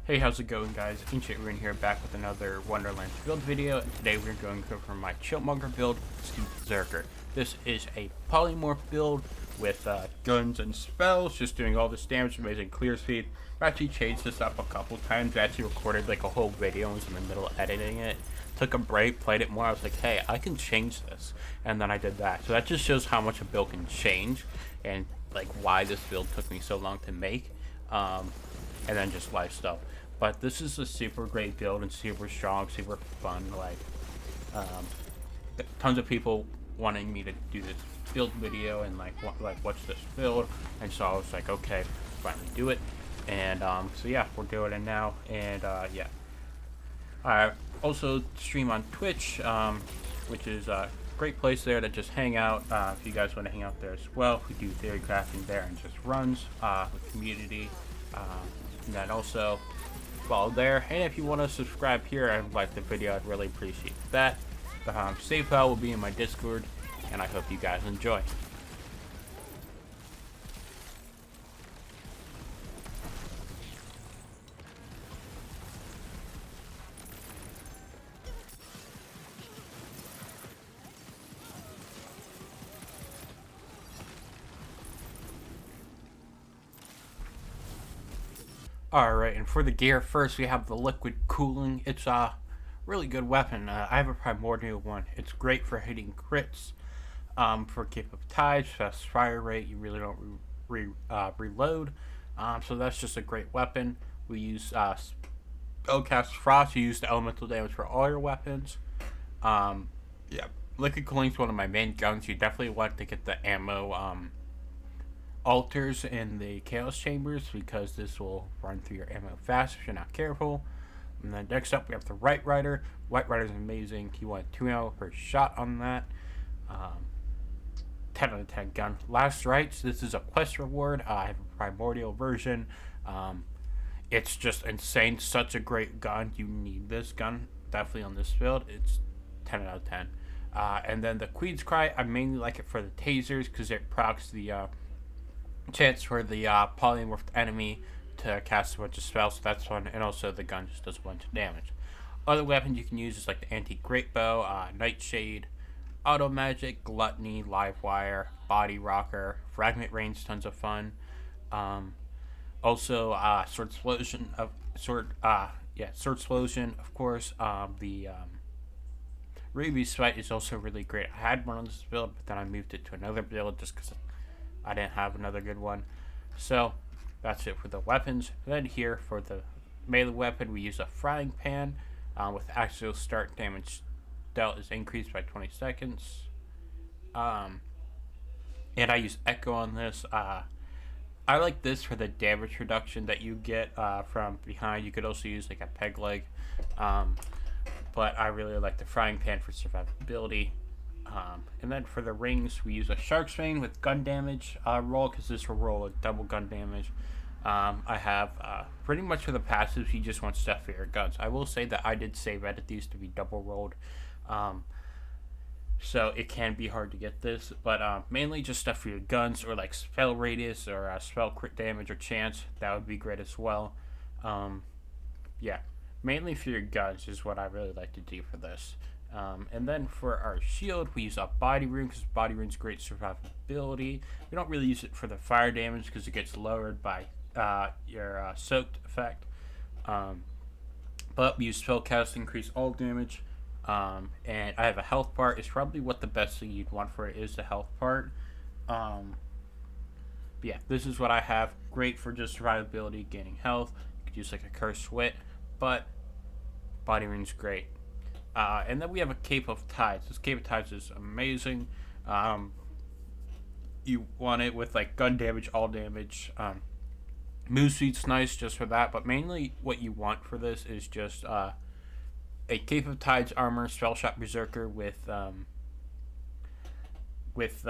Hey, how's it going, guys? Ancient Ruin here, back with another Wonderlands build video, and today we're going over my Chillmonger build, Skeepzerker. This is a polymorph build with guns and spells, just doing all this damage, amazing clear speed. I actually changed this up a couple times. I actually recorded like a whole video and was in the middle of editing it. Took a break, played it more. I was like, hey, I can change this, and then I did that. So that just shows how much a build can change, and like why this build took me so long to make. And then just live stuff. But this is a super great build and super strong, super fun. Like, tons of people wanting me to do this build video and like watch this build, and so I was like, okay, finally do it. And so yeah, we're doing it now. And yeah, I also stream on Twitch, which is a great place there to just hang out. If you guys want to hang out there as well, we do theory crafting there and just runs with community. And then also follow there, and if you want to subscribe here and like the video, I'd really appreciate that. The save file will be in my Discord, and I hope you guys enjoy. Alright, and for the gear, first we have the liquid cooling. It's a really good weapon. I have a primordial one. It's great for hitting crits, for keep up tides, fast fire rate. You really don't reload. So that's just a great weapon. We use Spellcast Frost. You use the elemental damage for all your weapons. Yeah, liquid cooling is one of my main guns. You definitely want to get the ammo altars in the chaos chambers, because this will run through your ammo fast if you're not careful. And then next up we have the White Rider. White Rider is amazing. You want 2 ammo per shot on that. 10 out of 10 gun. Last Rites, this is a quest reward. I have a primordial version. It's just insane. Such a great gun. You need this gun definitely on this build. It's 10 out of 10. And then the Queen's Cry, I mainly like it for the tasers because it procs the chance for the polymorphed enemy to cast a bunch of spells, so that's fun, and also the gun just does a bunch of damage. Other weapons you can use is like the anti-great bow, Nightshade, auto magic, gluttony, live wire, body rocker, fragment range, tons of fun. Also sword explosion sword explosion, of course. The Ruby's fight is also really great. I had one on this build, but then I moved it to another build just because I didn't have another good one. So that's it for the weapons. And then here for the melee weapon, we use a frying pan with actual start damage dealt is increased by 20 seconds. And I use Echo on this. I like this for the damage reduction that you get from behind. You could also use like a peg leg. But I really like the frying pan for survivability. And then for the rings, we use a Shark's Fang with gun damage roll, because this will roll a double gun damage. I have pretty much for the passives, you just want stuff for your guns. I will say that I did save edit these to be double rolled, so it can be hard to get this, but mainly just stuff for your guns, or like spell radius, or spell crit damage, or chance. That would be great as well. Yeah, mainly for your guns is what I really like to do for this. And then for our shield, we use a body rune, because body rune's great survivability. We don't really use it for the fire damage because it gets lowered by your soaked effect. But we use spellcast to increase all damage. And I have a health part. It's probably what the best thing you'd want for it is the health part. But yeah, this is what I have. Great for just survivability, gaining health. You could use like a cursed wit, but body rune's great. And then we have a Cape of Tides. This Cape of Tides is amazing. You want it with like gun damage, all damage. Move speed's nice just for that, but mainly what you want for this is just a Cape of Tides armor, Spellshot Brrzerker with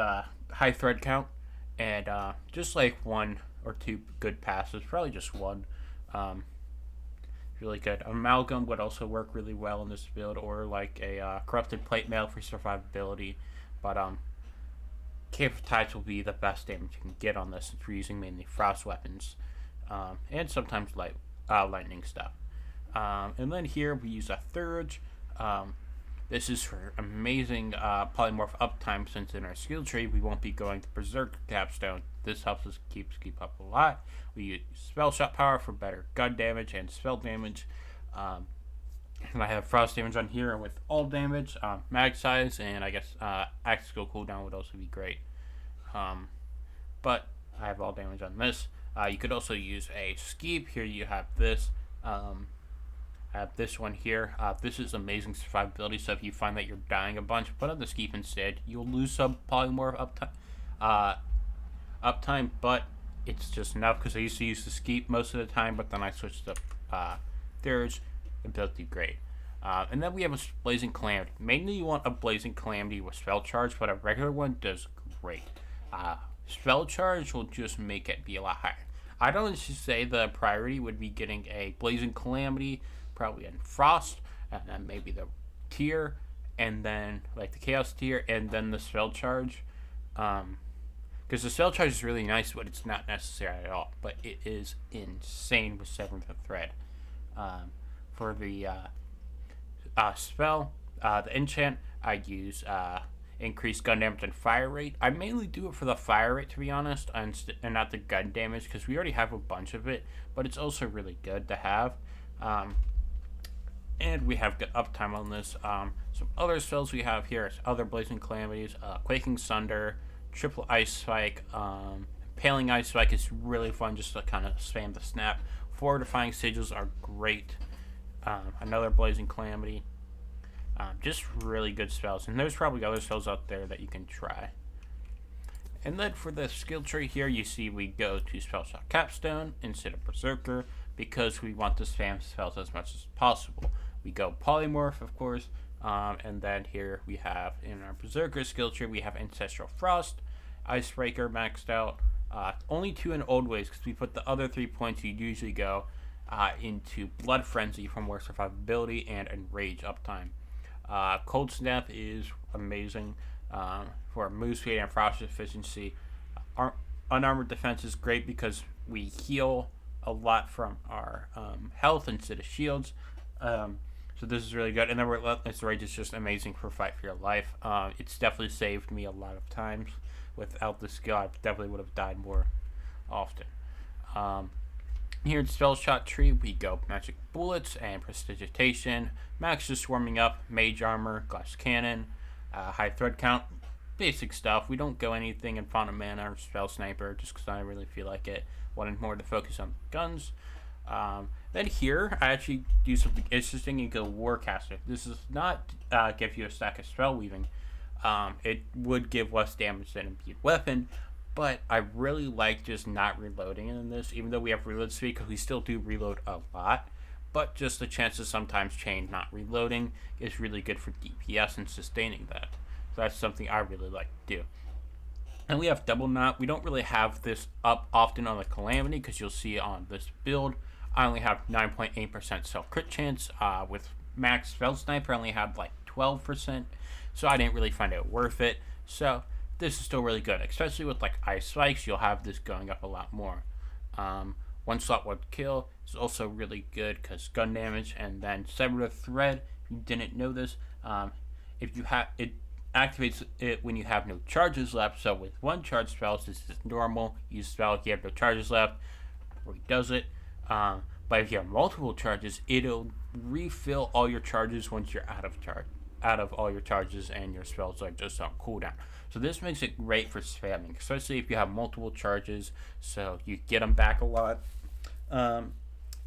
high thread count, and just like 1 or 2 good passes, probably just 1. Really good. Amalgam would also work really well in this build, or like a corrupted plate mail for survivability. But Cape of Tides will be the best damage you can get on this if you're using mainly frost weapons, and sometimes light lightning stuff. And then here we use a Thurge. This is for amazing polymorph uptime, since in our skill tree we won't be going to Brrzerker capstone. This helps us keep up a lot. We use Spellshot power for better gun damage and spell damage. And I have frost damage on here with all damage, mag size, and I guess axe skill cooldown would also be great. But I have all damage on this. You could also use a Skeep. Here you have this. I have this one here. This is amazing survivability, so if you find that you're dying a bunch, put on the Skeep instead. You'll lose some polymorph uptime, but it's just enough because I used to use the Skeep most of the time, but then I switched to Thurge and built it great. And then we have a Blazing Calamity. Mainly you want a Blazing Calamity with Spell Charge, but a regular one does great. Spell Charge will just make it be a lot higher. I'd honestly say the priority would be getting a Blazing Calamity, probably in Frost, and then maybe the tier, and then like the Chaos tier, and then the Spell Charge. Because the Spell Charge is really nice, but it's not necessary at all. But it is insane with Seventh Thread. For the spell, the enchant, I use increased gun damage and fire rate. I mainly do it for the fire rate, to be honest, and not the gun damage, because we already have a bunch of it, but it's also really good to have. And we have good uptime on this. Some other spells we have here is other Blazing Calamities, Quaking Sunder, Triple Ice Spike, Paling Ice Spike is really fun just to kind of spam the snap. Fortifying Sigils are great. Another Blazing Calamity. Just really good spells, and there's probably other spells out there that you can try. And then for the skill tree here, you see we go to Spellshot Capstone instead of Brrzerker because we want to spam spells as much as possible. We go Polymorph, of course, and then here we have in our Brrzerker skill tree, we have Ancestral Frost, Icebreaker maxed out. Only 2 in Old Ways because we put the other 3 points you'd usually go into Blood Frenzy for more survivability and Enrage uptime. Cold Snap is amazing for move speed and frost efficiency. Our unarmored defense is great because we heal a lot from our health instead of shields. So this is really good. And then Relentless Rage is just amazing for Fight for Your Life. It's definitely saved me a lot of times. Without this skill, I definitely would have died more often. Here in Spellshot tree, we go Magic Bullets and Prestidigitation, Max just warming up, Mage Armor, Glass Cannon, High Thread Count, basic stuff. We don't go anything in Font of Mana or Spell Sniper just because I really feel like it. Wanted more to focus on guns. Then here, I actually do something interesting and go Warcaster. This does not give you a stack of Spell Weaving. It would give less damage than Imbued Weapon, but I really like just not reloading in this, even though we have reload speed, because we still do reload a lot. But just the chances sometimes change not reloading is really good for DPS and sustaining that. So that's something I really like to do. And we have Double Knot. We don't really have this up often on the Calamity, because you'll see on this build, I only have 9.8% self crit chance. With Max Spell Sniper, I only had like 12%, so I didn't really find it worth it. So this is still really good, especially with like Ice Spikes. You'll have this going up a lot more. One slot one kill is also really good because gun damage, and then Sever the Thread. If you didn't know this, if you have it activates it when you have no charges left. So with one charge spells, this is normal. Use spell if you have no charges left, redoes it. But if you have multiple charges, it'll refill all your charges once you're out of all your charges and your spells are just on cooldown. So this makes it great for spamming, especially if you have multiple charges, so you get them back a lot.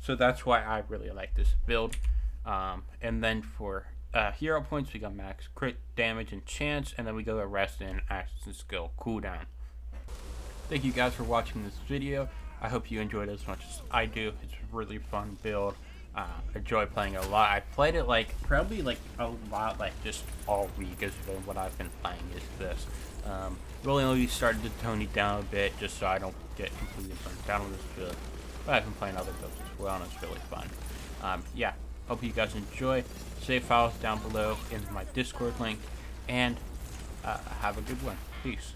So that's why I really like this build. And then for hero points, we got max crit damage and chance, and then we go arrest and action skill cooldown. Thank you guys for watching this video. I hope you enjoyed it as much as I do. It's a really fun build. I enjoy playing it a lot. I played it probably a lot, just all week is what I've been playing is this. Really only started to tone it down a bit just so I don't get completely burnt down on this build. But I've been playing other builds as well, and it's really fun. Yeah, hope you guys enjoy. Save files down below in my Discord link, and have a good one. Peace.